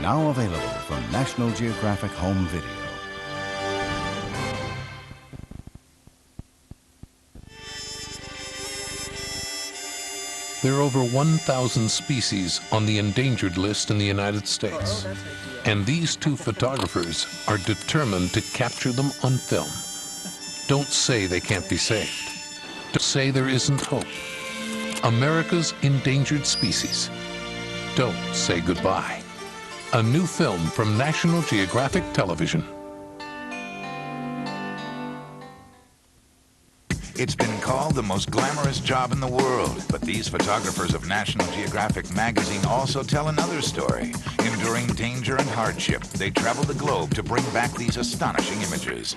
Now available from National Geographic Home Video. There are over 1,000 species on the endangered list in the United States. And these two photographers are determined to capture them on film. Don't say they can't be saved. Don't say there isn't hope. America's endangered species. Don't say goodbye. A new film from National Geographic Television. It's been called the most glamorous job in the world, but these photographers of National Geographic magazine also tell another story. Enduring danger and hardship, they travel the globe to bring back these astonishing images.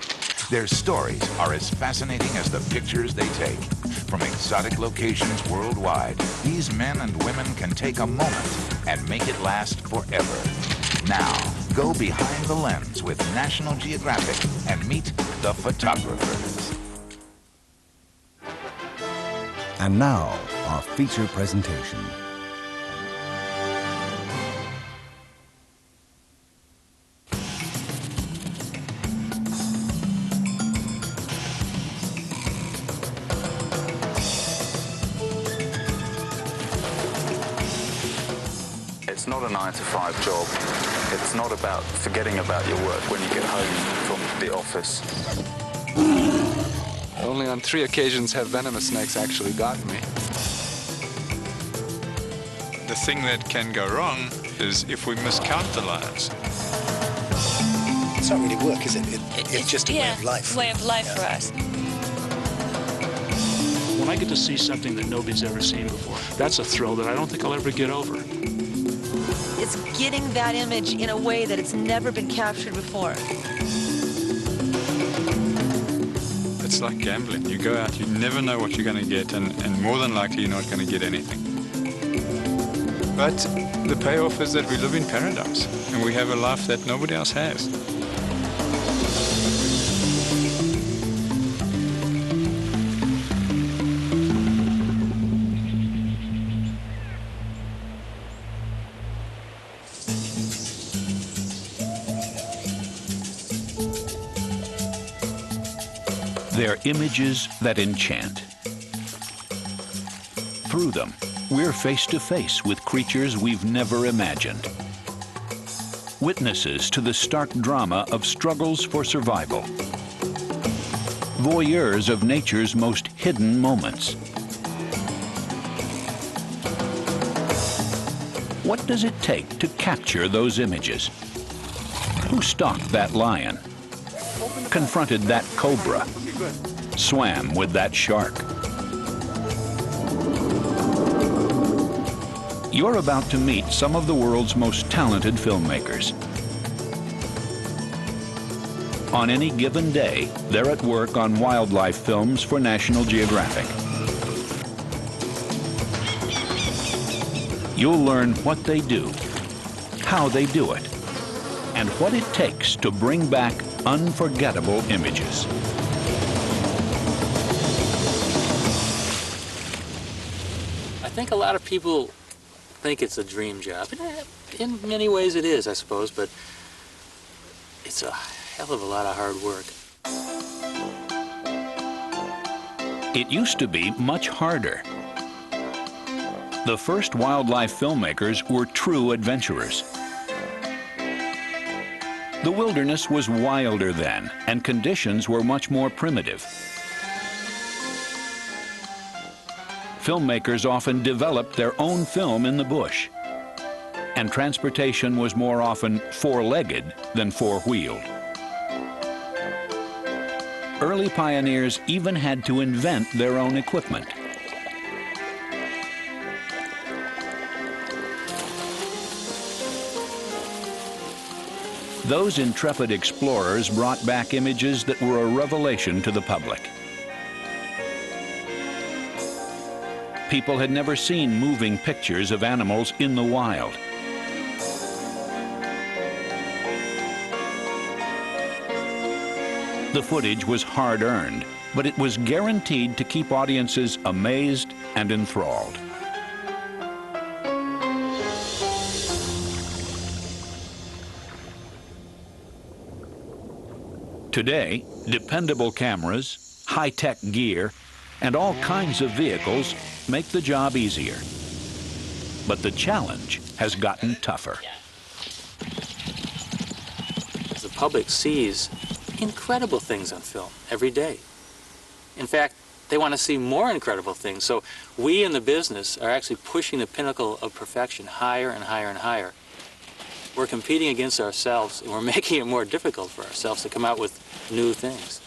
Their stories are as fascinating as the pictures they take. From exotic locations worldwide, these men and women can take a moment and make it last forever. Now, go behind the lens with National Geographic and meet the photographers. And now, our feature presentation. It's not a 9-to-5 job. It's not about forgetting about your work when you get home from the office. Only on 3 occasions have venomous snakes actually gotten me. The thing that can go wrong is if we miscount the lions. It's not really work, is it? It's just a way of life. Way of life for us. When I get to see something that nobody's ever seen before, that's a thrill that I don't think I'll ever get over. It's getting that image in a way that it's never been captured before. It's like gambling. You go out, you never know what you're going to get, and more than likely you're not going to get anything. But the payoff is that we live in paradise, and we have a life that nobody else has. They're images that enchant. Through them, we're face to face with creatures we've never imagined. Witnesses to the stark drama of struggles for survival. Voyeurs of nature's most hidden moments. What does it take to capture those images? Who stalked that lion? Confronted that cobra? Swam with that shark? You're about to meet some of the world's most talented filmmakers. On any given day, they're at work on wildlife films for National Geographic. You'll learn what they do, how they do it, and what it takes to bring back unforgettable images. I think a lot of people think it's a dream job. In many ways it is, I suppose, but it's a hell of a lot of hard work. It used to be much harder. The first wildlife filmmakers were true adventurers. The wilderness was wilder then, and conditions were much more primitive. Filmmakers often developed their own film in the bush, and transportation was more often four-legged than four-wheeled. Early pioneers even had to invent their own equipment. Those intrepid explorers brought back images that were a revelation to the public. People had never seen moving pictures of animals in the wild. The footage was hard-earned, but it was guaranteed to keep audiences amazed and enthralled. Today, dependable cameras, high-tech gear, and all kinds of vehicles make the job easier. But the challenge has gotten tougher. The public sees incredible things on film every day. In fact, they want to see more incredible things. So we in the business are actually pushing the pinnacle of perfection higher and higher and higher. We're competing against ourselves, and we're making it more difficult for ourselves to come out with new things.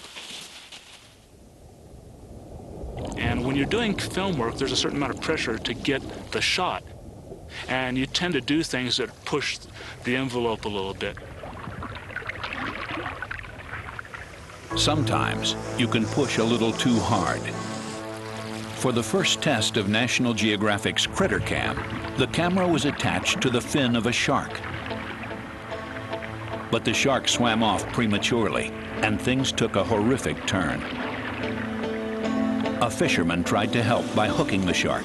And when you're doing film work, there's a certain amount of pressure to get the shot. And you tend to do things that push the envelope a little bit. Sometimes you can push a little too hard. For the first test of National Geographic's Critter Cam, the camera was attached to the fin of a shark. But the shark swam off prematurely, and things took a horrific turn. A fisherman tried to help by hooking the shark.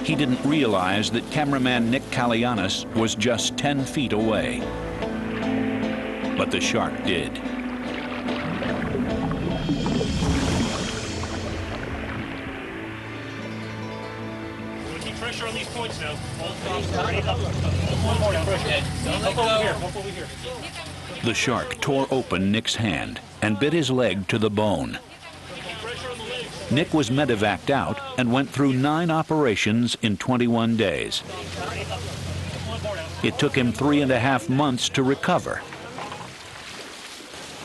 He didn't realize that cameraman Nick Kalianis was just 10 feet away. But the shark did. Pressure on these points now. The shark tore open Nick's hand and bit his leg to the bone. Nick was medevaced out and went through 9 operations in 21 days. It took him 3.5 months to recover.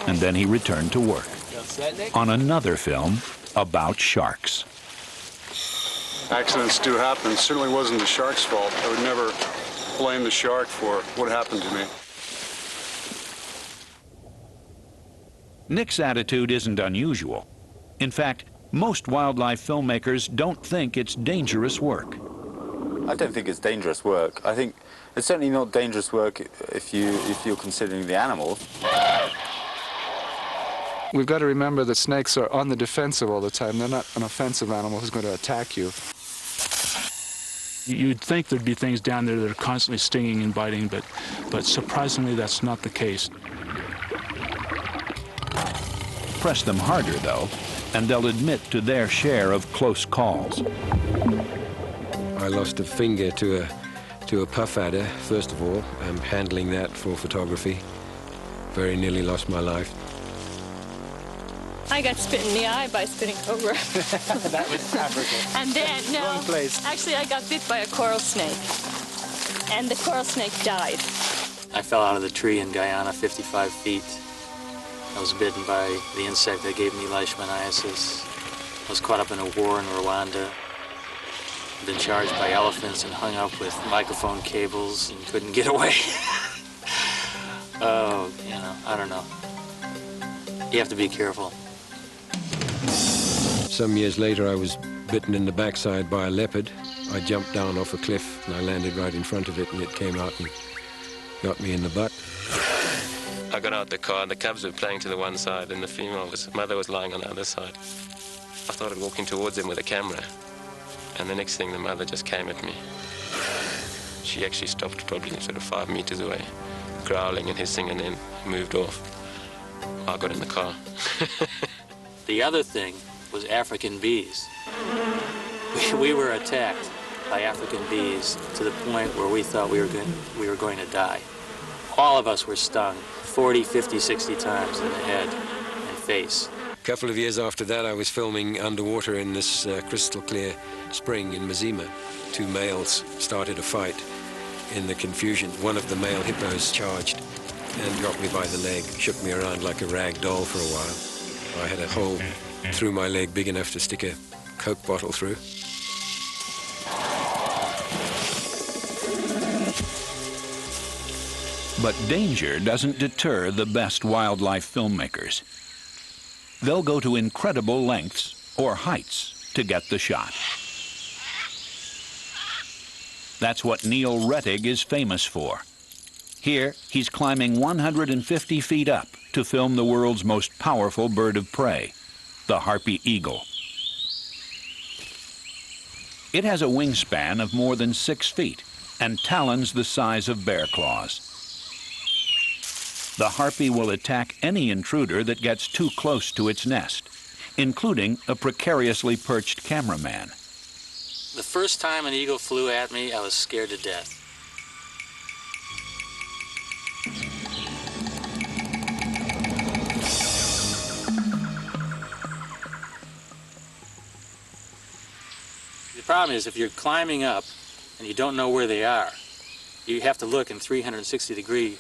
And then he returned to work on another film about sharks. Accidents do happen. It certainly wasn't the shark's fault. I would never blame the shark for what happened to me. Nick's attitude isn't unusual. In fact, most wildlife filmmakers don't think it's dangerous work. I don't think it's dangerous work. I think it's certainly not dangerous work if you're considering the animals. We've got to remember that snakes are on the defensive all the time. They're not an offensive animal who's going to attack you. You'd think there'd be things down there that are constantly stinging and biting, but surprisingly that's not the case. Press them harder, though, and they'll admit to their share of close calls. I lost a finger to a puff adder, first of all. I'm handling that for photography. Very nearly lost my life. I got spit in the eye by a spitting cobra. That was Africa. And then, no, Wrong place. Actually I got bit by a coral snake. And the coral snake died. I fell out of the tree in Guyana 55 feet. I was bitten by the insect that gave me leishmaniasis. I was caught up in a war in Rwanda. Been charged by elephants and hung up with microphone cables and couldn't get away. Oh, I don't know. You have to be careful. Some years later, I was bitten in the backside by a leopard. I jumped down off a cliff and I landed right in front of it, and it came out and got me in the butt. I got out the car and the cubs were playing to the one side and the mother was lying on the other side. I started walking towards them with a camera, and the next thing the mother just came at me. She actually stopped probably sort of 5 meters away, growling and hissing, and then moved off. I got in the car. The other thing was African bees. We were attacked by African bees to the point where we thought we were going to die. All of us were stung 40, 50, 60 times in the head and face. A couple of years after that, I was filming underwater in this crystal clear spring in Mazima. 2 males started a fight. In the confusion, one of the male hippos charged and dropped me by the leg, shook me around like a rag doll for a while. I had a hole through my leg big enough to stick a Coke bottle through. But danger doesn't deter the best wildlife filmmakers. They'll go to incredible lengths or heights to get the shot. That's what Neil Rettig is famous for. Here, he's climbing 150 feet up to film the world's most powerful bird of prey, the harpy eagle. It has a wingspan of more than 6 feet and talons the size of bear claws. the harpy will attack any intruder that gets too close to its nest, including a precariously perched cameraman. The first time an eagle flew at me, I was scared to death. The problem is if you're climbing up and you don't know where they are, you have to look in 360-degree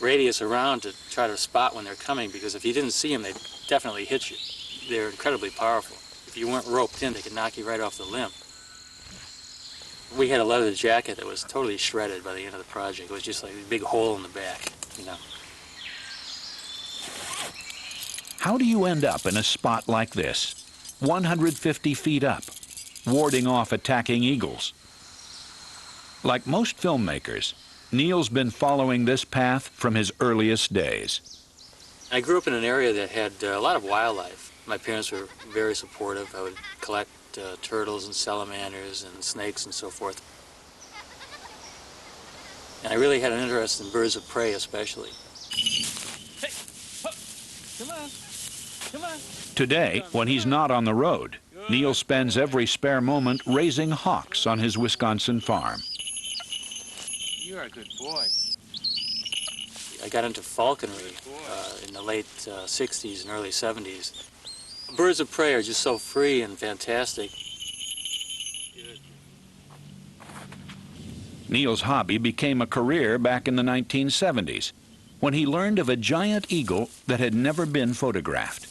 radius around to try to spot when they're coming, because if you didn't see them, they'd definitely hit you. They're incredibly powerful. If you weren't roped in, they could knock you right off the limb. We had a leather jacket that was totally shredded by the end of the project. It was just like a big hole in the back, you know. How do you end up in a spot like this, 150 feet up, warding off attacking eagles? Like most filmmakers, Neil's been following this path from his earliest days. I grew up in an area that had a lot of wildlife. My parents were very supportive. I would collect turtles and salamanders and snakes and so forth. And I really had an interest in birds of prey especially. Hey, come on, come on. Today, when he's not on the road, Neil spends every spare moment raising hawks on his Wisconsin farm. You're a good boy. I got into falconry in the late 60s and early 70s. Birds of prey are just so free and fantastic. Neil's hobby became a career back in the 1970s, when he learned of a giant eagle that had never been photographed.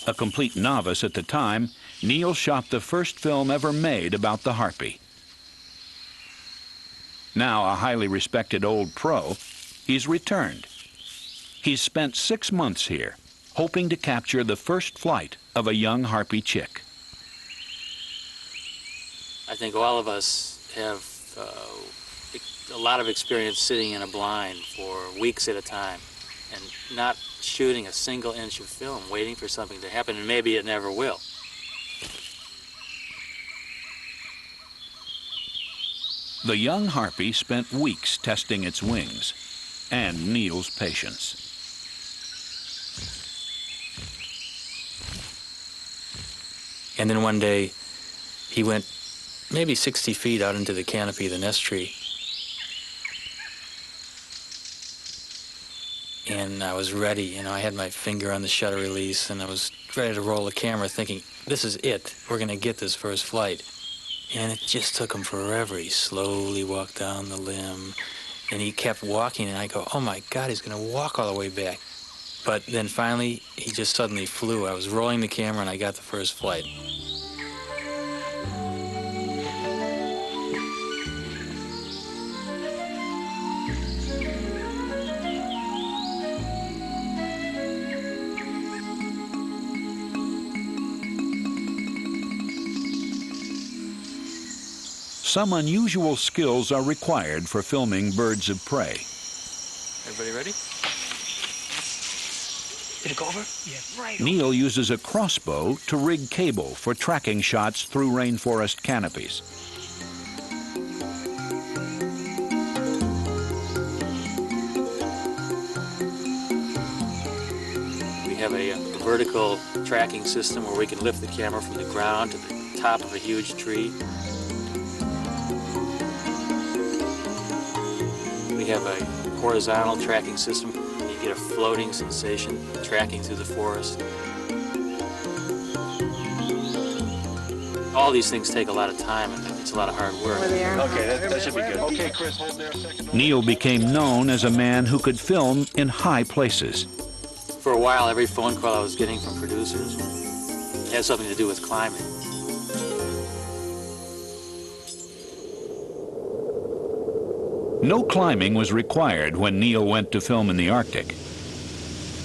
A complete novice at the time, Neil shot the first film ever made about the harpy. Now a highly respected old pro, he's returned. He's spent 6 months here, hoping to capture the first flight of a young harpy chick. I think all of us have a lot of experience sitting in a blind for weeks at a time and not shooting a single inch of film, waiting for something to happen, and maybe it never will. The young harpy spent weeks testing its wings and Neil's patience. And then one day, he went maybe 60 feet out into the canopy of the nest tree. And I was ready, you know, I had my finger on the shutter release and I was ready to roll the camera thinking, this is it, we're gonna get this first flight. And it just took him forever. He slowly walked down the limb and he kept walking and I go, oh my God, he's gonna walk all the way back. But then finally, he just suddenly flew. I was rolling the camera and I got the first flight. Some unusual skills are required for filming birds of prey. Everybody ready? Did it go over? Yeah, right. Neil uses a crossbow to rig cable for tracking shots through rainforest canopies. We have a vertical tracking system where we can lift the camera from the ground to the top of a huge tree. We have a horizontal tracking system. You get a floating sensation tracking through the forest. All these things take a lot of time and it's a lot of hard work. Okay, that should be good. Okay, Chris, hold there a second. Neil became known as a man who could film in high places. For a while, every phone call I was getting from producers had something to do with climbing. No climbing was required when Neil went to film in the Arctic.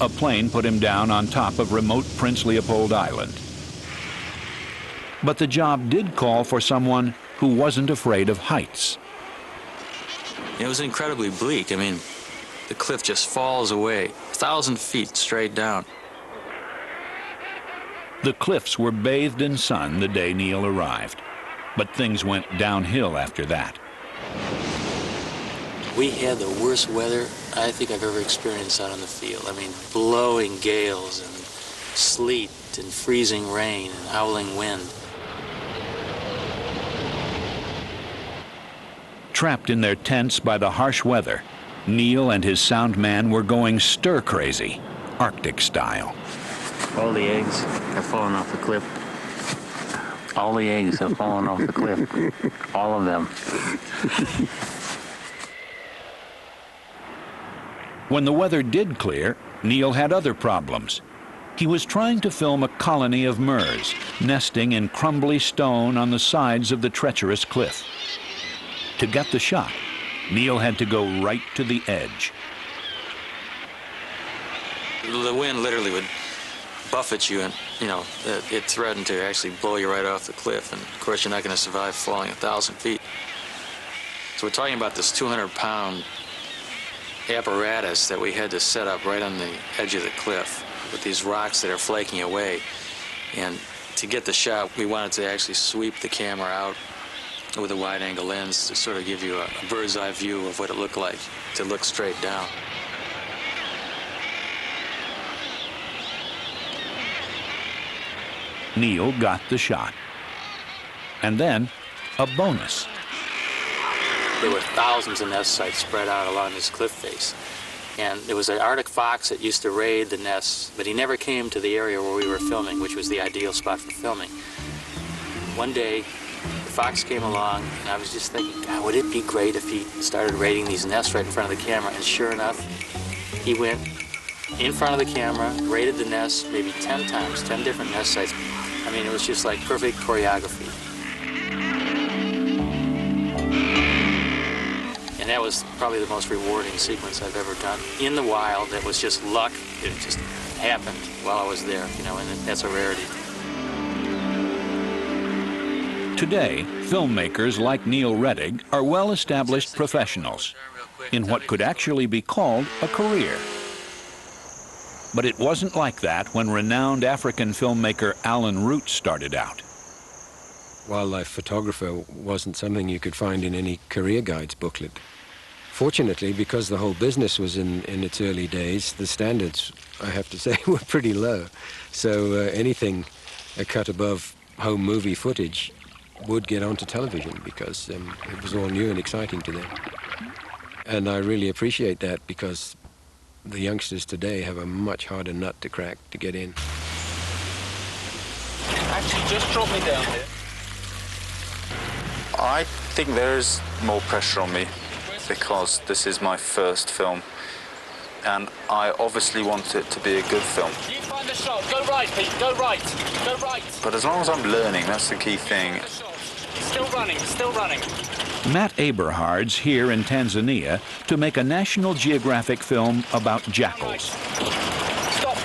A plane put him down on top of remote Prince Leopold Island. But the job did call for someone who wasn't afraid of heights. It was incredibly bleak. I mean, the cliff just falls away, 1,000 feet straight down. The cliffs were bathed in sun the day Neil arrived, but things went downhill after that. We had the worst weather I think I've ever experienced out on the field. I mean, blowing gales and sleet and freezing rain and howling wind. Trapped in their tents by the harsh weather, Neil and his sound man were going stir-crazy, Arctic style. All the eggs have fallen off the cliff. All the eggs have fallen off the cliff. All of them. When the weather did clear, Neil had other problems. He was trying to film a colony of murres, nesting in crumbly stone on the sides of the treacherous cliff. To get the shot, Neil had to go right to the edge. The wind literally would buffet you, and it threatened to actually blow you right off the cliff. And of course, you're not going to survive falling 1,000 feet. So we're talking about this 200-pound apparatus that we had to set up right on the edge of the cliff with these rocks that are flaking away. And to get the shot, we wanted to actually sweep the camera out with a wide-angle lens to sort of give you a bird's-eye view of what it looked like, to look straight down. Neil got the shot. And then, a bonus. There were thousands of nest sites spread out along this cliff face. And there was an Arctic fox that used to raid the nests, but he never came to the area where we were filming, which was the ideal spot for filming. One day, the fox came along, and I was just thinking, God, would it be great if he started raiding these nests right in front of the camera? And sure enough, he went in front of the camera, raided the nests maybe 10 times, 10 different nest sites. I mean, it was just like perfect choreography. And that was probably the most rewarding sequence I've ever done. In the wild, it was just luck. It just happened while I was there, and that's a rarity. Today, filmmakers like Neil Rettig are well-established professionals in what could actually be called a career. But it wasn't like that when renowned African filmmaker Alan Root started out. Wildlife photographer wasn't something you could find in any career guides booklet. Fortunately, because the whole business was in its early days, the standards, I have to say, were pretty low. So anything a cut above home movie footage would get onto television because it was all new and exciting to them. And I really appreciate that because the youngsters today have a much harder nut to crack to get in. Actually, just drop me down there. I think there is more pressure on me because this is my first film, and I obviously want it to be a good film. You find the shot. Go right, Pete. Go right. Go right. But as long as I'm learning, that's the key thing. Still running. Still running. Matt Aberhard's here in Tanzania to make a National Geographic film about jackals. Stop.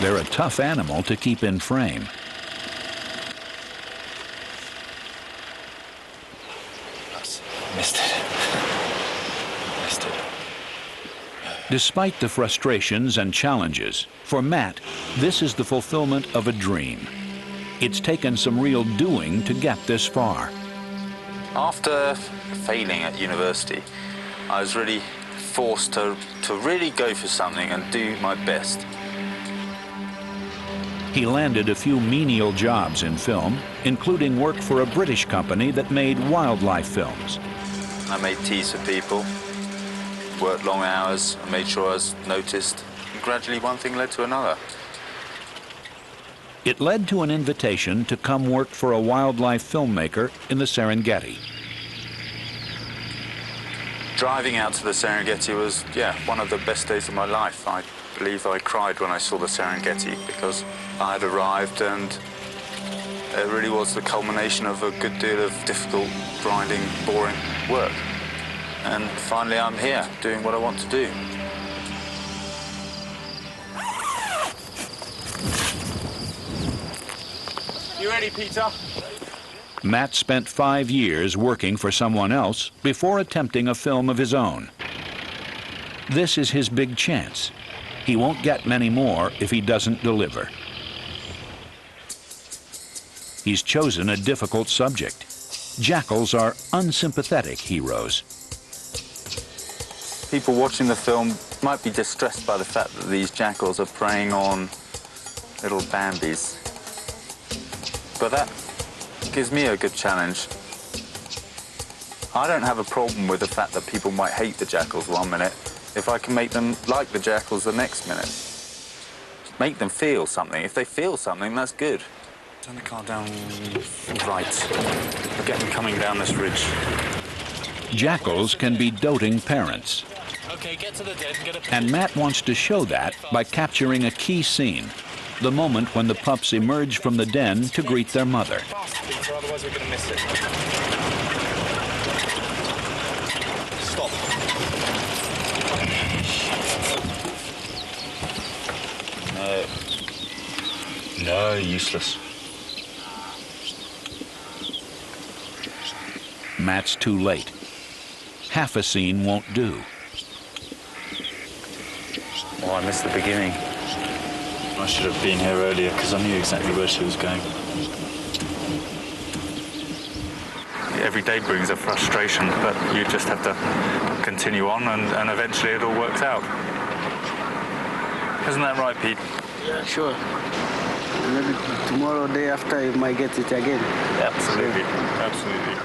They're a tough animal to keep in frame. Missed it. Despite the frustrations and challenges, for Matt, this is the fulfillment of a dream. It's taken some real doing to get this far. After failing at university, I was really forced to really go for something and do my best. He landed a few menial jobs in film, including work for a British company that made wildlife films. I made teas for people, worked long hours, and made sure I was noticed. And gradually one thing led to another. It led to an invitation to come work for a wildlife filmmaker in the Serengeti. Driving out to the Serengeti was, one of the best days of my life. I believe I cried when I saw the Serengeti because I had arrived and it really was the culmination of a good deal of difficult, grinding, boring work. And finally I'm here, doing what I want to do. You ready, Peter? Matt spent 5 years working for someone else before attempting a film of his own. This is his big chance. He won't get many more if he doesn't deliver. He's chosen a difficult subject. Jackals are unsympathetic heroes. People watching the film might be distressed by the fact that these jackals are preying on little Bambis. But that gives me a good challenge. I don't have a problem with the fact that people might hate the jackals one minute if I can make them like the jackals the next minute. Make them feel something. If they feel something, that's good. Turn the car down right. We'll get them coming down this ridge. Jackals can be doting parents. Okay, get to the den, get a... And Matt wants to show that by capturing a key scene, the moment when the pups emerge from the den to greet their mother. Fast, Peter, otherwise we're going to miss it. Stop. No, useless. Matt's too late. Half a scene won't do. Oh, I missed the beginning. I should have been here earlier because I knew exactly where she was going. Every day brings a frustration, but you just have to continue on and eventually it all works out. Isn't that right, Pete? Yeah, sure. Maybe tomorrow, day after, you might get it again. Absolutely, absolutely.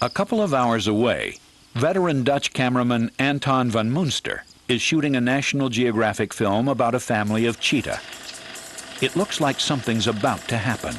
A couple of hours away, veteran Dutch cameraman Anton van Munster is shooting a National Geographic film about a family of cheetah. It looks like something's about to happen.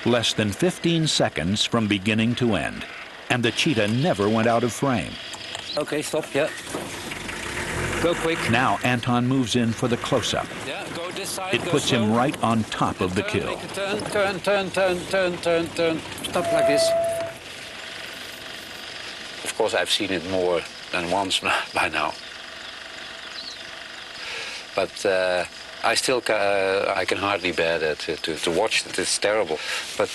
Less than 15 seconds from beginning to end, and the cheetah never went out of frame. Okay, stop, yeah. Go quick. Now Anton moves in for the close-up. Yeah, go this side. It puts him right on top of the kill. Turn. Stop like this. Of course, I've seen it more than once by now. But I still I can hardly bear that to watch it. It's terrible. But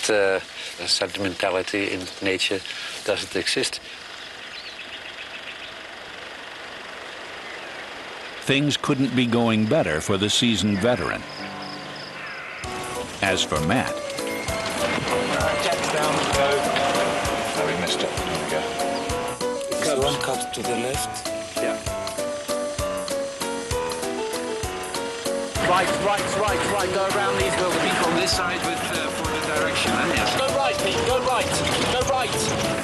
sentimentality in nature doesn't exist. Things couldn't be going better for the seasoned veteran. As for Matt, Get down, go. Oh, we missed it. There we go. Cut one cut to the left. Yeah. Right. Go around these Well, buildings. we on this side for the direction, yes. Go right, Pete. Go right.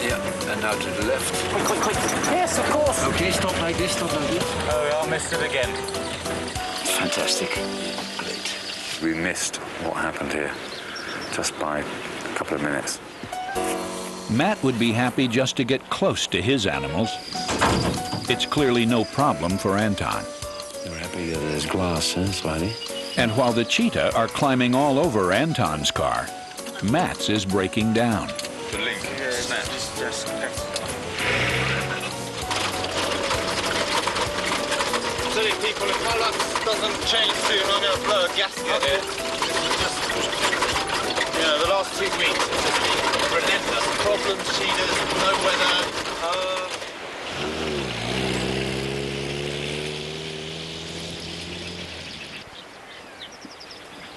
Yeah, and now to the left. Quick. Yes, of course. Okay, stop like this. Oh, I missed it again. Fantastic. Great. We missed what happened here, just by a couple of minutes. Matt would be happy just to get close to his animals. It's clearly no problem for Anton. You're happy that there's glass, huh, Swiley? And while the cheetah are climbing all over Anton's car, Matt's is breaking down. The link here is that. Just Silly people, if my luck doesn't change soon, I'm going to blow a gasket here. Just, the last 2 weeks, it's just been relentless problems, cheaters, no weather.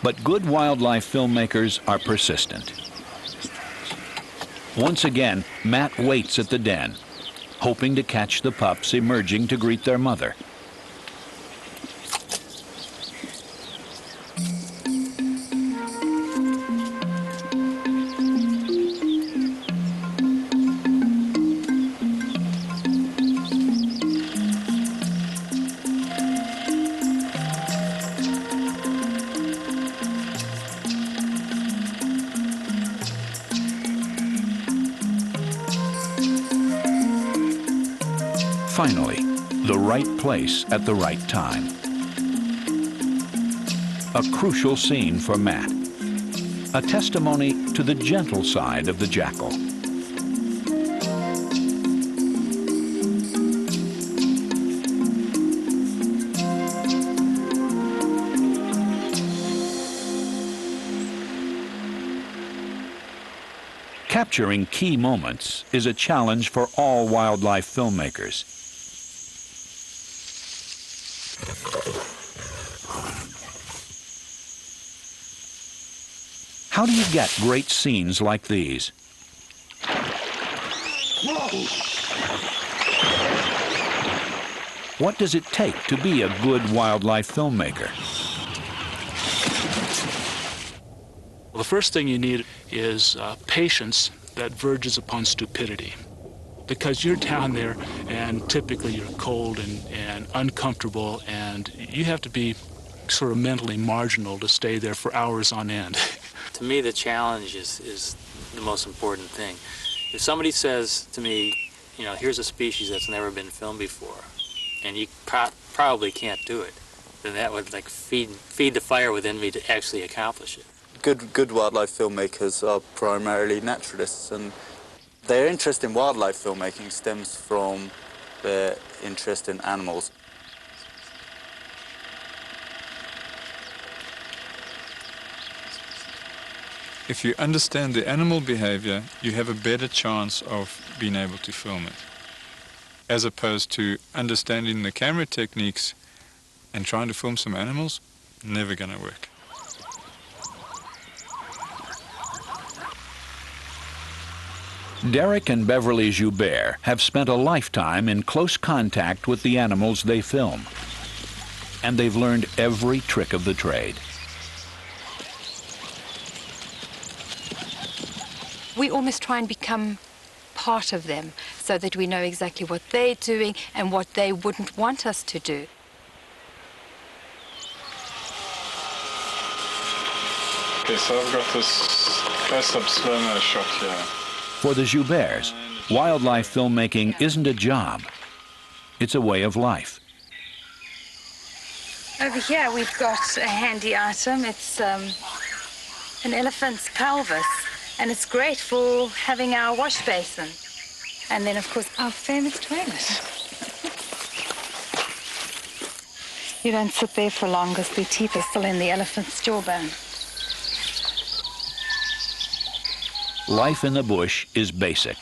But good wildlife filmmakers are persistent. Once again, Matt waits at the den, hoping to catch the pups emerging to greet their mother. Finally, the right place at the right time. A crucial scene for Matt. A testimony to the gentle side of the jackal. Capturing key moments is a challenge for all wildlife filmmakers. How do you get great scenes like these? What does it take to be a good wildlife filmmaker? Well, the first thing you need is patience that verges upon stupidity. Because you're down there and typically you're cold and uncomfortable, and you have to be sort of mentally marginal to stay there for hours on end. To me, the challenge is the most important thing. If somebody says to me, you know, here's a species that's never been filmed before, and you probably can't do it, then that would like feed the fire within me to actually accomplish it. Good wildlife filmmakers are primarily naturalists, and their interest in wildlife filmmaking stems from their interest in animals. If you understand the animal behavior, you have a better chance of being able to film it, as opposed to understanding the camera techniques and trying to film some animals. Never gonna work. Derek and Beverly Joubert have spent a lifetime in close contact with the animals they film, and they've learned every trick of the trade. We almost try and become part of them so that we know exactly what they're doing and what they wouldn't want us to do. Okay, so I've got this close-up slow-mo shot here. For the Jouberts, wildlife filmmaking isn't a job. It's a way of life. Over here we've got a handy item. It's an elephant's pelvis, and it's great for having our wash basin. And then, of course, our famous toilet. You don't sit there for long because the teeth are still in the elephant's jawbone. Life in the bush is basic,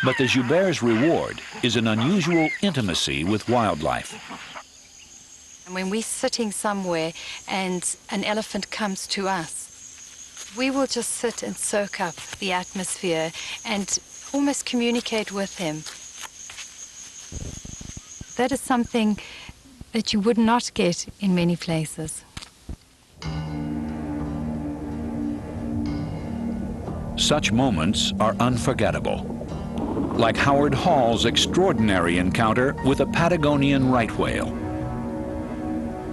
but the Jouberts' reward is an unusual intimacy with wildlife. And when we're sitting somewhere and an elephant comes to us, we will just sit and soak up the atmosphere and almost communicate with him. That is something that you would not get in many places. Such moments are unforgettable, like Howard Hall's extraordinary encounter with a Patagonian right whale.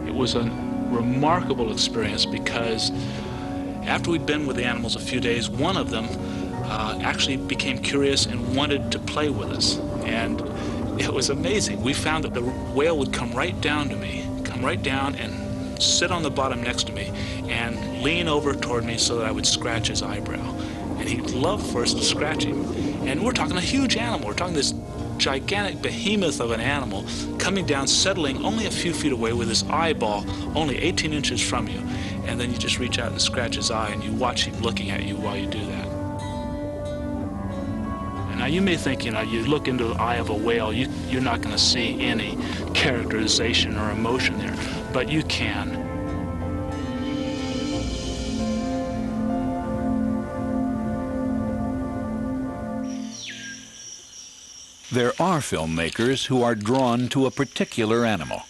It was a remarkable experience because after we'd been with the animals a few days, one of them actually became curious and wanted to play with us. And it was amazing. We found that the whale would come right down to me, come right down and sit on the bottom next to me and lean over toward me so that I would scratch his eyebrow. And he'd love for us to scratch him. And we're talking a huge animal. We're talking this gigantic behemoth of an animal coming down, settling only a few feet away with his eyeball only 18 inches from you. And then you just reach out and scratch his eye and you watch him looking at you while you do that. And now you may think, you look into the eye of a whale, you're not going to see any characterization or emotion there, but you can. There are filmmakers who are drawn to a particular animal.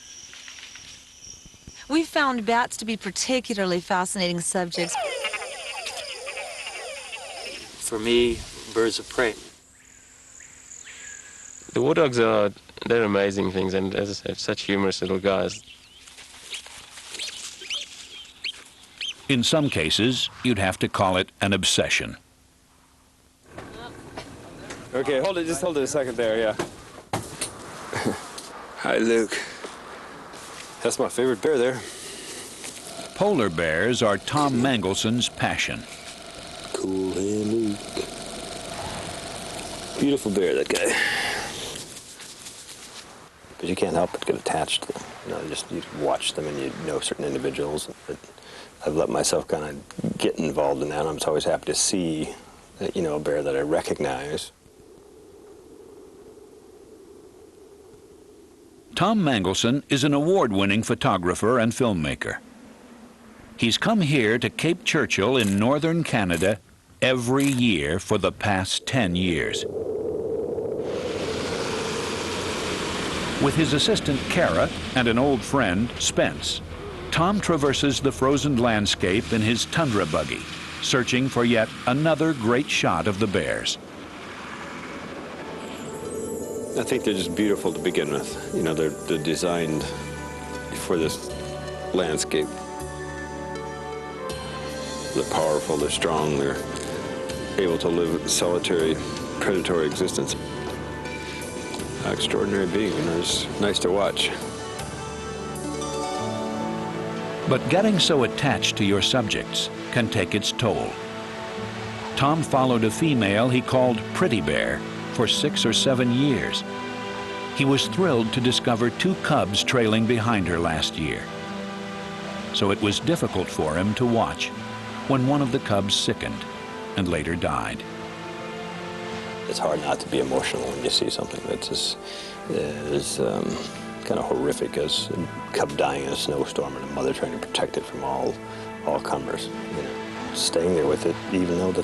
We found bats to be particularly fascinating subjects. For me, birds of prey. The war dogs they're amazing things, and as I said, such humorous little guys. In some cases, you'd have to call it an obsession. Okay, just hold it a second there, yeah. Hi, Luke. That's my favorite bear there. Polar bears are Tom Mangelson's passion. Cool hand, Luke. Beautiful bear, that guy. But you can't help but get attached to them. You watch them and you know certain individuals. But I've let myself kind of get involved in that. I'm always happy to see you know, a bear that I recognize. Tom Mangelson is an award-winning photographer and filmmaker. He's come here to Cape Churchill in northern Canada every year for the past 10 years. With his assistant Kara and an old friend, Spence, Tom traverses the frozen landscape in his tundra buggy, searching for yet another great shot of the bears. I think they're just beautiful to begin with. You know, they're designed for this landscape. They're powerful, they're strong, they're able to live a solitary, predatory existence. Extraordinary being, you know, it's nice to watch. But getting so attached to your subjects can take its toll. Tom followed a female he called Pretty Bear for 6 or 7 years. He was thrilled to discover 2 cubs trailing behind her last year. So it was difficult for him to watch when one of the cubs sickened and later died. It's hard not to be emotional when you see something that's just kind of horrific, as a cub dying in a snowstorm and a mother trying to protect it from all comers. You know, staying there with it, even though the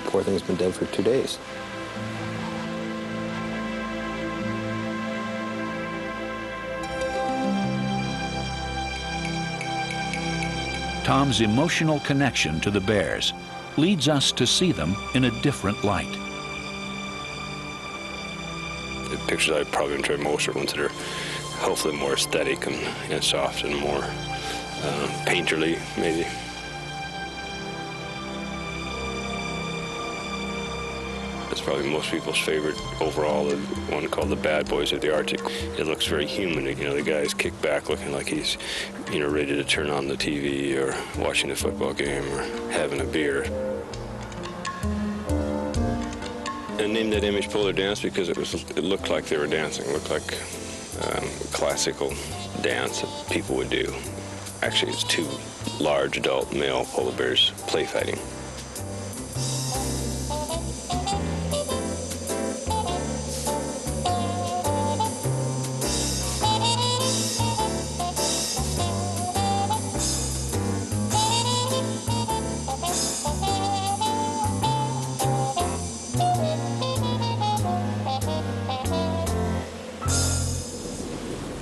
poor thing's been dead for 2 days. Tom's emotional connection to the bears leads us to see them in a different light. The pictures I probably enjoy most are ones that are hopefully more aesthetic and soft and more painterly, maybe. It's probably most people's favorite overall, the one called The Bad Boys of the Arctic. It looks very human. You know, the guy's kicked back looking like he's, you know, ready to turn on the TV or watching a football game or having a beer. I named that image Polar Dance because it looked like they were dancing. It looked like classical dance that people would do. Actually, it's 2 large adult male polar bears play fighting.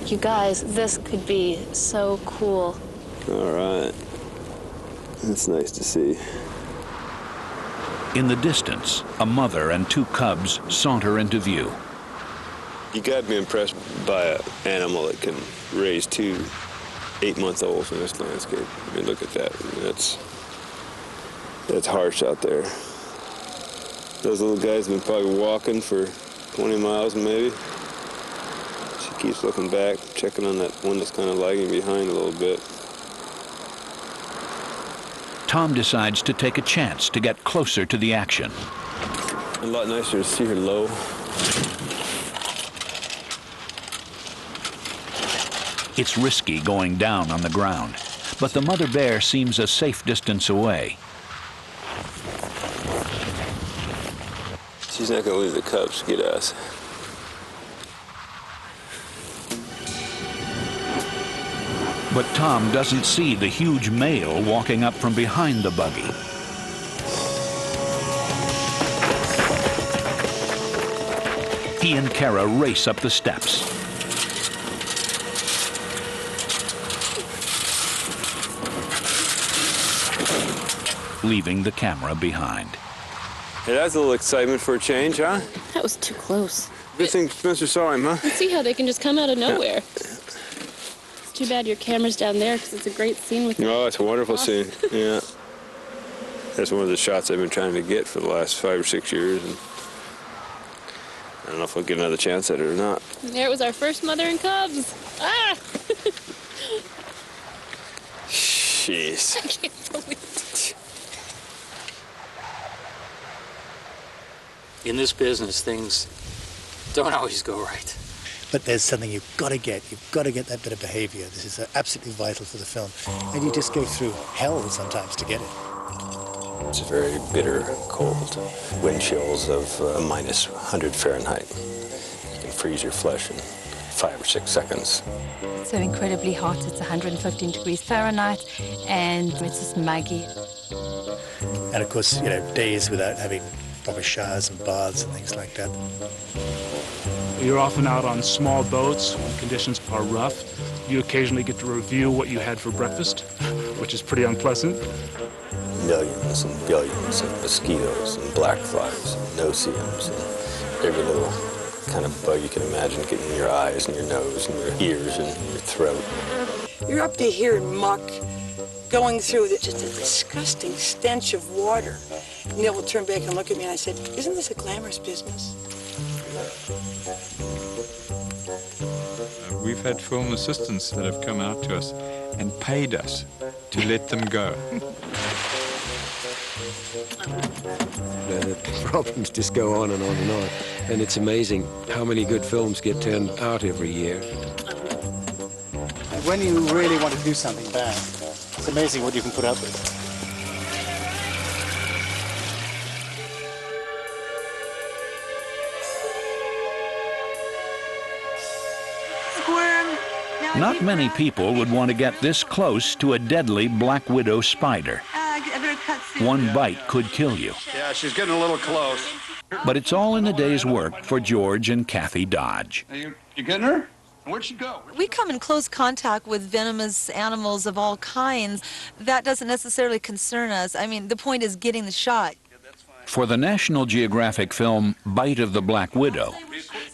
You guys, this could be so cool. All right. That's nice to see. In the distance, a mother and 2 cubs saunter into view. You got to be impressed by an animal that can raise 2 8-month-olds in this landscape. I mean, look at that. I mean, that's harsh out there. Those little guys have been probably walking for 20 miles maybe. She keeps looking back, checking on that one that's kind of lagging behind a little bit. Tom decides to take a chance to get closer to the action. A lot nicer to see her low. It's risky going down on the ground, but the mother bear seems a safe distance away. She's not going to leave the cubs to get us. But Tom doesn't see the huge male walking up from behind the buggy. He and Kara race up the steps. Leaving the camera behind. Hey, that's a little excitement for a change, huh? That was too close. Good thing Spencer saw him, huh? Let's see how they can just come out of nowhere. It's too bad your camera's down there because it's a great scene with Oh, it's a wonderful scene, yeah. That's one of the shots I've been trying to get for the last 5 or 6 years. And I don't know if we'll get another chance at it or not. And there was our first mother and cubs. Ah! Jeez. I can't believe it. In this business, things don't always go right. But there's something you've got to get. You've got to get that bit of behavior. This is absolutely vital for the film. And you just go through hell sometimes to get it. It's very bitter cold. Wind chills of minus 100 Fahrenheit. You can freeze your flesh in 5 or 6 seconds. It's so incredibly hot. It's 115 degrees Fahrenheit, and it's just muggy. And of course, you know, days without having proper showers and baths and things like that. You're often out on small boats when conditions are rough. You occasionally get to review what you had for breakfast, which is pretty unpleasant. Millions and billions of mosquitoes and black flies and no-see-ums and every little kind of bug you can imagine getting in your eyes and your nose and your ears and your throat. You're up to here in muck, going through just a disgusting stench of water. Neil will turn back and look at me and I said, isn't this a glamorous business? We've had film assistants that have come out to us and paid us to let them go. The problems just go on and on and on. And it's amazing how many good films get turned out every year. When you really want to do something bad, it's amazing what you can put up with. Not many people would want to get this close to a deadly black widow spider. One bite could kill you. Yeah, she's getting a little close. But it's all in the day's work for George and Kathy Dodge. You getting her? Where'd she go? We come in close contact with venomous animals of all kinds. That doesn't necessarily concern us. I mean, the point is getting the shot. For the National Geographic film Bite of the Black Widow,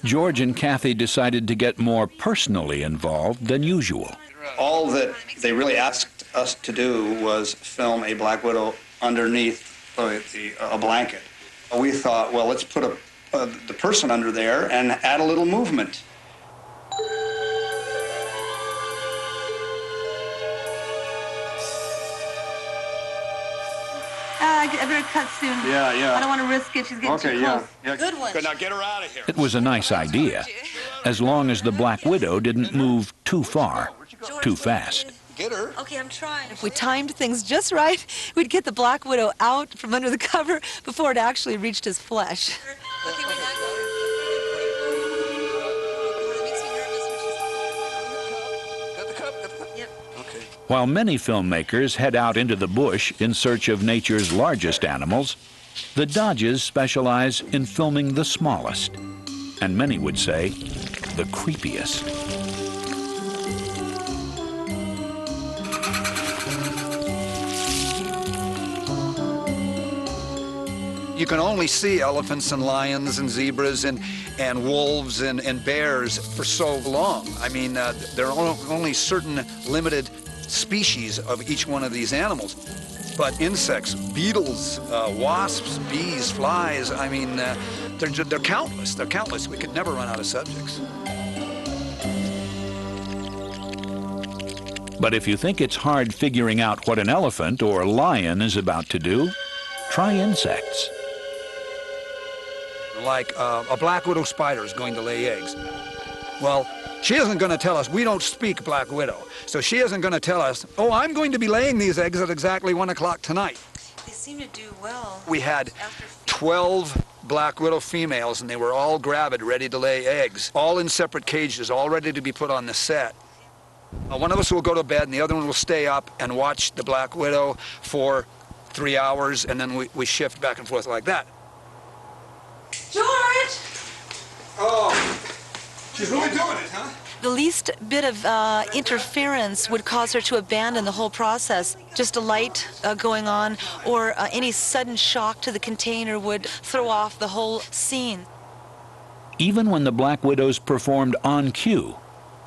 George and Kathy decided to get more personally involved than usual. All that they really asked us to do was film a black widow underneath a blanket. We thought, well, let's put the person under there and add a little movement. I better cut soon. Yeah. I don't want to risk it. She's getting too close. Yeah. Good one. Good, now get her out of here. It was a nice idea, as long as the Black Widow didn't move too far, too fast. Get her. Okay, I'm trying. If we timed things just right, we'd get the Black Widow out from under the cover before it actually reached his flesh. Okay, wait, While many filmmakers head out into the bush in search of nature's largest animals, the Dodges specialize in filming the smallest, and many would say the creepiest. You can only see elephants and lions and zebras and wolves and bears for so long. I mean, there are only certain limited species of each one of these animals. But insects, beetles, wasps, bees, flies, I mean, they're countless. They're countless. We could never run out of subjects. But if you think it's hard figuring out what an elephant or a lion is about to do, try insects. Like a black widow spider is going to lay eggs. Well, she isn't going to tell us. We don't speak black widow. So she isn't going to tell us, oh, I'm going to be laying these eggs at exactly 1 o'clock tonight. They seem to do well. We had 12 black widow females, and they were all gravid, ready to lay eggs, all in separate cages, all ready to be put on the set. One of us will go to bed, and the other one will stay up and watch the black widow for 3 hours, and then we shift back and forth like that. George! Oh, she's really doing it, huh? The least bit of interference would cause her to abandon the whole process. Just a light going on or any sudden shock to the container would throw off the whole scene. Even when the Black Widows performed on cue,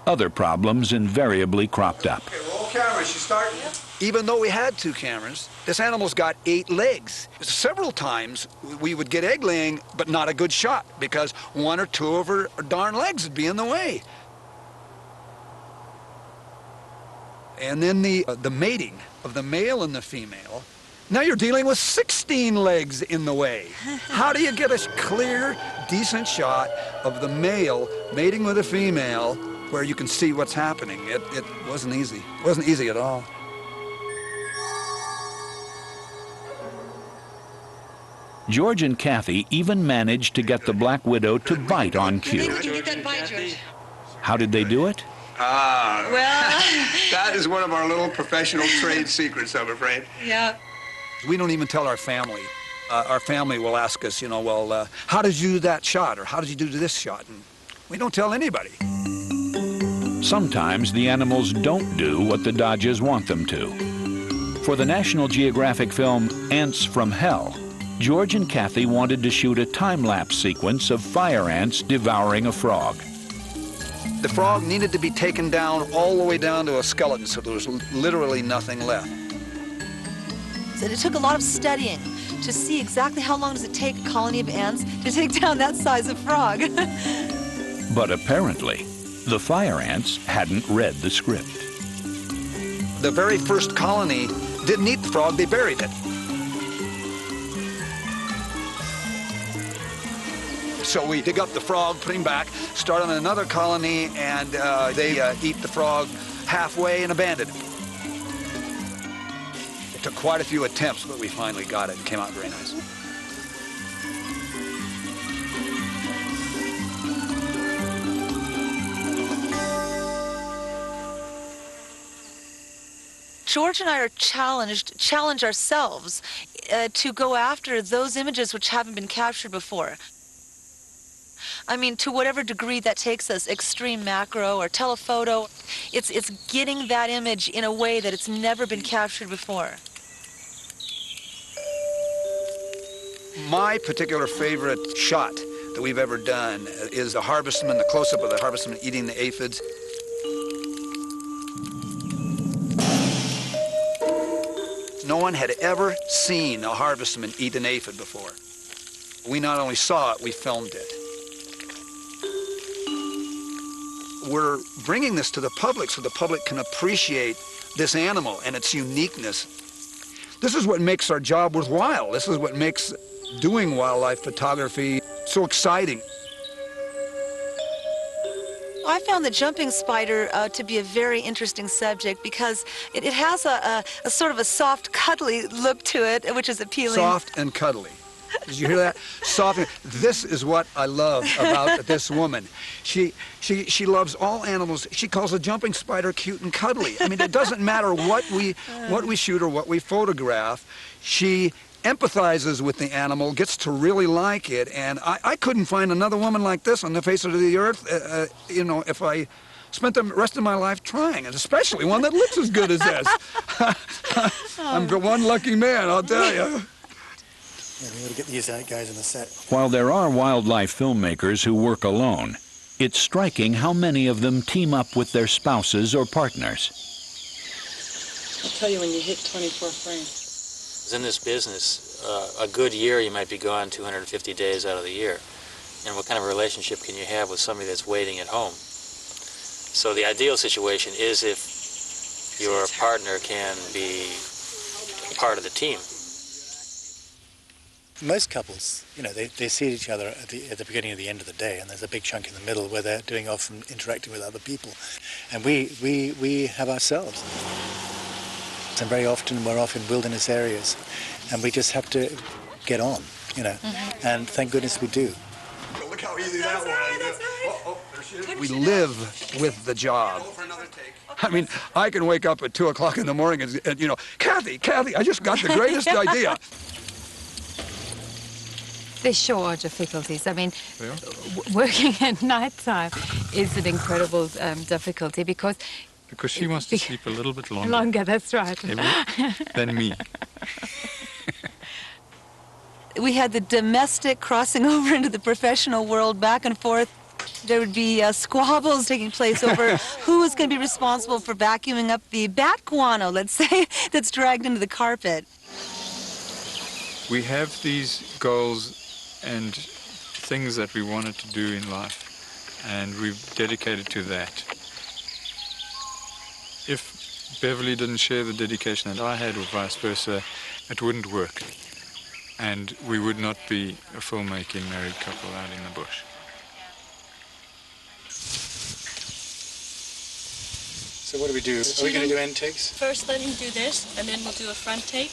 other problems invariably cropped up. Okay, roll camera. She's starting. Even though we had 2 cameras, this animal's got 8 legs. Several times we would get egg laying, but not a good shot because 1 or 2 of her darn legs would be in the way. And then the mating of the male and the female. Now you're dealing with 16 legs in the way. How do you get a clear, decent shot of the male mating with a female where you can see what's happening? It wasn't easy. It wasn't easy at all. George and Kathy even managed to get the Black Widow to bite on cue. How did they do it? Ah, well, that is one of our little professional trade secrets, I'm afraid. Yeah. We don't even tell our family. Our family will ask us, you know, well, how did you do that shot, or how did you do this shot? And we don't tell anybody. Sometimes the animals don't do what the Dodges want them to. For the National Geographic film Ants from Hell, George and Kathy wanted to shoot a time-lapse sequence of fire ants devouring a frog. The frog needed to be taken down all the way down to a skeleton, so there was literally nothing left. So it took a lot of studying to see exactly how long does it take a colony of ants to take down that size of frog. But apparently, the fire ants hadn't read the script. The very first colony didn't eat the frog, they buried it. So we dig up the frog, put him back, start on another colony, and they eat the frog halfway and abandon him. It took quite a few attempts, but we finally got it. It came out very nice. George and I are challenge ourselves to go after those images which haven't been captured before. I mean, to whatever degree that takes us, extreme macro or telephoto, it's getting that image in a way that it's never been captured before. My particular favorite shot that we've ever done is the harvestman, the close-up of the harvestman eating the aphids. No one had ever seen a harvestman eat an aphid before. We not only saw it, we filmed it. We're bringing this to the public so the public can appreciate this animal and its uniqueness. This is what makes our job worthwhile. This is what makes doing wildlife photography so exciting. I found the jumping spider to be a very interesting subject because it has a sort of a soft, cuddly look to it, which is appealing. Soft and cuddly. Did you hear that? Soft. This is what I love about this woman. She loves all animals. She calls a jumping spider cute and cuddly. I mean, it doesn't matter what we shoot or what we photograph. She empathizes with the animal, gets to really like it, and I couldn't find another woman like this on the face of the earth, you know, if I spent the rest of my life trying, and especially one that looks as good as this. I'm one lucky man, I'll tell you. Yeah, we ought to get these guys on the set. While there are wildlife filmmakers who work alone, it's striking how many of them team up with their spouses or partners. I'll tell you when you hit 24 frames. In this business, a good year you might be gone 250 days out of the year. And what kind of a relationship can you have with somebody that's waiting at home? So the ideal situation is if your partner can be part of the team. Most couples, you know, they see each other at the beginning and the end of the day, and there's a big chunk in the middle where they're doing off and interacting with other people. And we have ourselves. And very often we're off in wilderness areas, and we just have to get on, you know, and thank goodness we do. Look how easy that was. We live with the job. I mean, I can wake up at 2 o'clock in the morning and you know, Kathy, I just got the greatest idea. There sure are difficulties. I mean, working at night time is an incredible difficulty because she wants to sleep a little bit longer. Longer, that's right. Than me. We had the domestic crossing over into the professional world, back and forth. There would be squabbles taking place over who was going to be responsible for vacuuming up the bat guano, let's say, that's dragged into the carpet. We have these goals and things that we wanted to do in life, and we've dedicated to that. If Beverly didn't share the dedication that I had, or vice versa, it wouldn't work, and we would not be a filmmaking married couple out in the bush. So what do we do? Are we going to do end takes? First, let him do this, and then we'll do a front take,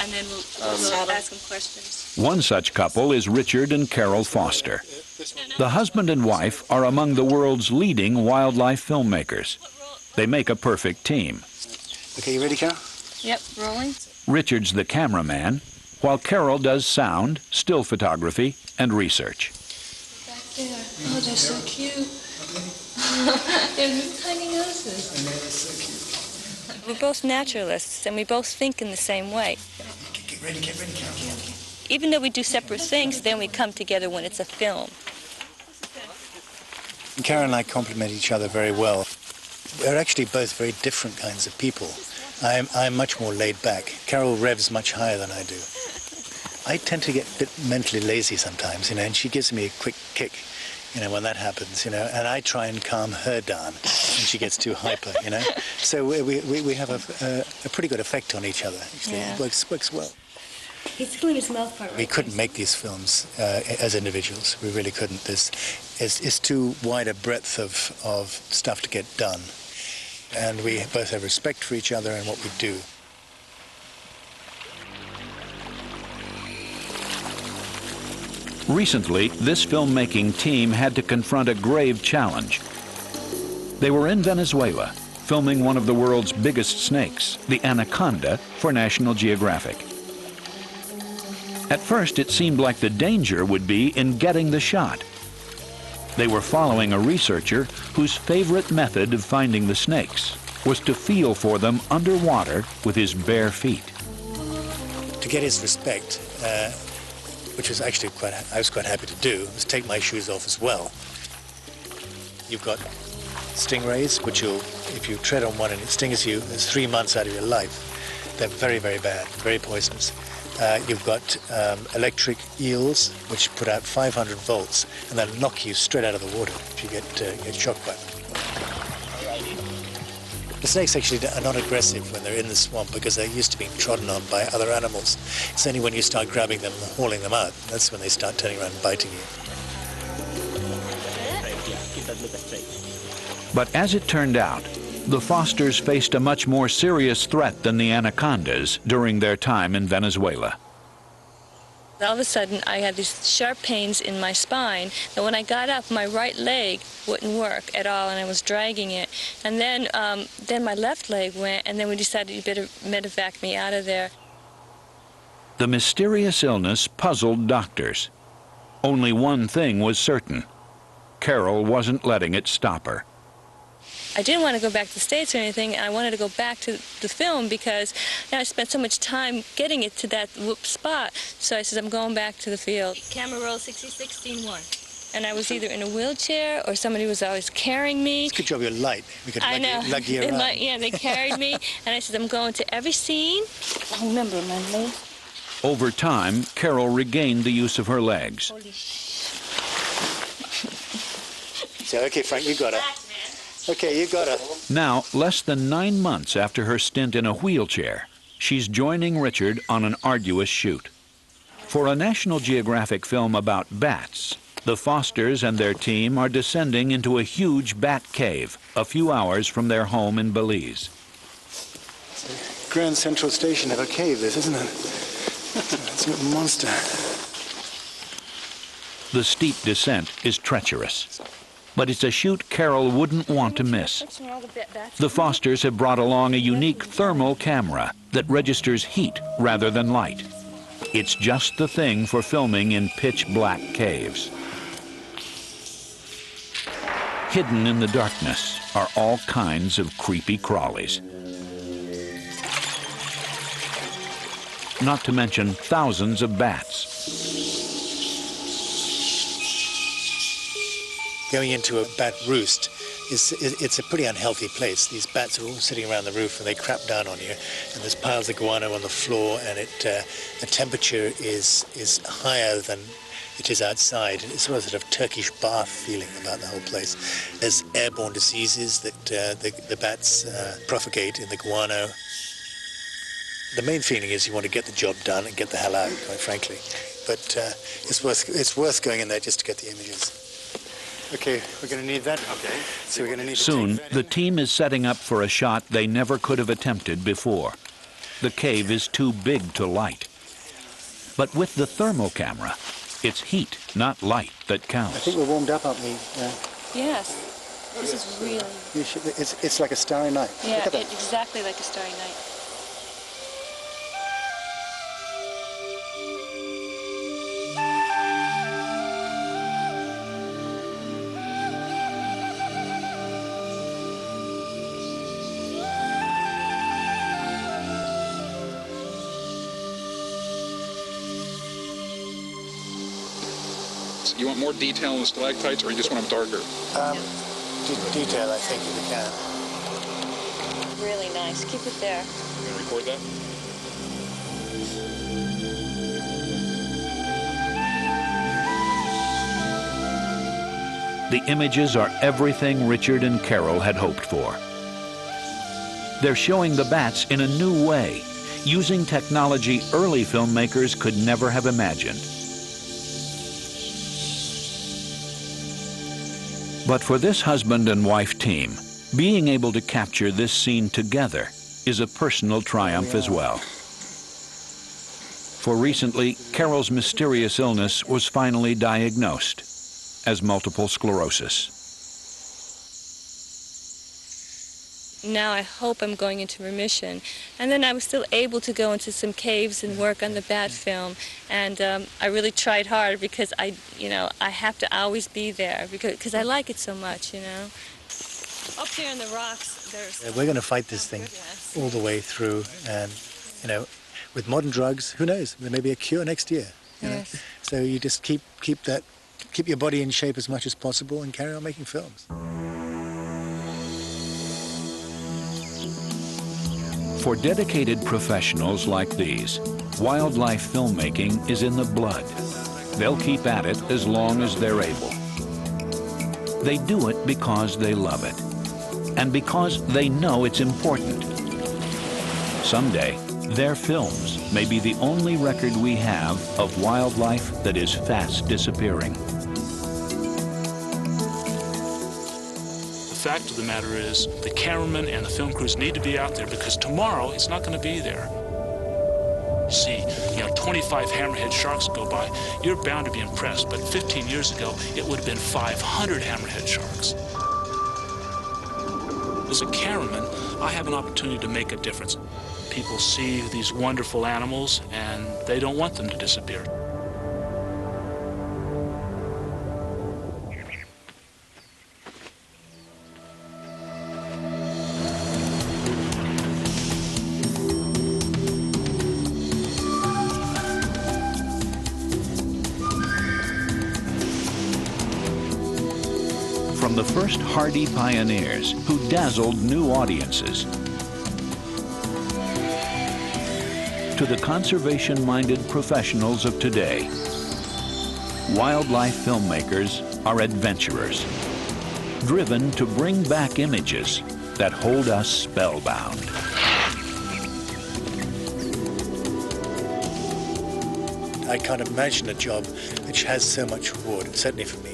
and then we'll ask him questions. One such couple is Richard and Carol Foster. The husband and wife are among the world's leading wildlife filmmakers. They make a perfect team. Okay, you ready, Carol? Yep, rolling. Richard's the cameraman, while Carol does sound, still photography, and research. Back there. Oh, they're so cute. They have tiny noses. We're both naturalists, and we both think in the same way. Get ready, Carol. Even though we do separate things, then we come together when it's a film. Carol and I complement each other very well. We're actually both very different kinds of people. I'm much more laid back. Carol revs much higher than I do. I tend to get a bit mentally lazy sometimes, and she gives me a quick kick, when that happens, and I try and calm her down when she gets too hyper, So we have a pretty good effect on each other, actually. Yeah. It works well. He's clean his mouth part. We couldn't make these films as individuals. We really couldn't. It's too wide a breadth of stuff to get done. And we both have respect for each other and what we do. Recently, this filmmaking team had to confront a grave challenge. They were in Venezuela, filming one of the world's biggest snakes, the anaconda, for National Geographic. At first, it seemed like the danger would be in getting the shot. They were following a researcher whose favorite method of finding the snakes was to feel for them underwater with his bare feet. To get his respect, which was actually I was quite happy to do, was take my shoes off as well. You've got stingrays, which if you tread on one and it stings you, it's 3 months out of your life. They're very, very bad, very poisonous. You've got electric eels, which put out 500 volts, and they'll knock you straight out of the water if you get shocked by them. The snakes actually are not aggressive when they're in the swamp because they're used to being trodden on by other animals. It's only when you start grabbing them and hauling them out, that's when they start turning around and biting you. But as it turned out, the Fosters faced a much more serious threat than the anacondas during their time in Venezuela. All of a sudden, I had these sharp pains in my spine, and when I got up, my right leg wouldn't work at all, and I was dragging it. And then my left leg went, and then we decided you better medevac me out of there. The mysterious illness puzzled doctors. Only one thing was certain. Carol wasn't letting it stop her. I didn't want to go back to the States or anything. I wanted to go back to the film because I spent so much time getting it to that spot. So I said, I'm going back to the field. Camera roll 60-16-1. And I was either in a wheelchair or somebody was always carrying me. It's a good job you're light. We could lug you around. Yeah, they carried me. And I said, I'm going to every scene. I remember my leg. Over time, Carol regained the use of her legs. Holy So, okay, Frank, you got it. Okay, you got it. Now, less than 9 months after her stint in a wheelchair, she's joining Richard on an arduous shoot. For a National Geographic film about bats, the Fosters and their team are descending into a huge bat cave a few hours from their home in Belize. It's the Grand Central Station of a cave, this, isn't it? It's a monster. The steep descent is treacherous, but it's a shoot Carol wouldn't want to miss. The Fosters have brought along a unique thermal camera that registers heat rather than light. It's just the thing for filming in pitch-black caves. Hidden in the darkness are all kinds of creepy crawlies. Not to mention thousands of bats. Going into a bat roost, it's a pretty unhealthy place. These bats are all sitting around the roof and they crap down on you, and there's piles of guano on the floor, and the temperature is higher than it is outside. It's sort of Turkish bath feeling about the whole place. There's airborne diseases that the bats propagate in the guano. The main feeling is you want to get the job done and get the hell out, quite frankly. But it's worth going in there just to get the images. Okay, we're going to need that. Okay. So we're going to need Soon, the team is setting up for a shot they never could have attempted before. The cave is too big to light. But with the thermal camera, it's heat, not light, that counts. I think we're warmed up, aren't we? Yes. This is really... It's like a starry night. Yeah, Look at that. it's exactly like a starry night. You want more detail in the stalactites, or you just want them darker? Detail, I think, if we can. Really nice. Keep it there. You want to record that? The images are everything Richard and Carol had hoped for. They're showing the bats in a new way, using technology early filmmakers could never have imagined. But for this husband and wife team, being able to capture this scene together is a personal triumph as well. For recently, Carol's mysterious illness was finally diagnosed as multiple sclerosis. Now I hope I'm going into remission. And then I was still able to go into some caves and work on the bat film. And I really tried hard because I have to always be there because I like it so much, you know. Up there in the rocks, there's... We're going to fight this thing all the way through, and, you know, with modern drugs, who knows? There may be a cure next year. You know? So you just keep your body in shape as much as possible and carry on making films. For dedicated professionals like these, wildlife filmmaking is in the blood. They'll keep at it as long as they're able. They do it because they love it, and because they know it's important. Someday, their films may be the only record we have of wildlife that is fast disappearing. The fact of the matter is the cameramen and the film crews need to be out there because tomorrow it's not going to be there. See, 25 hammerhead sharks go by, you're bound to be impressed, but 15 years ago it would have been 500 hammerhead sharks. As a cameraman, I have an opportunity to make a difference. People see these wonderful animals and they don't want them to disappear. From the first hardy pioneers who dazzled new audiences to the conservation-minded professionals of today, wildlife filmmakers are adventurers, driven to bring back images that hold us spellbound. I can't imagine a job which has so much reward, certainly for me.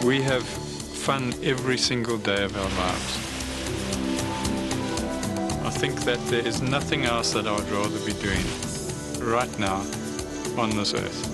We have fun every single day of our lives. I think that there is nothing else that I would rather be doing right now on this earth.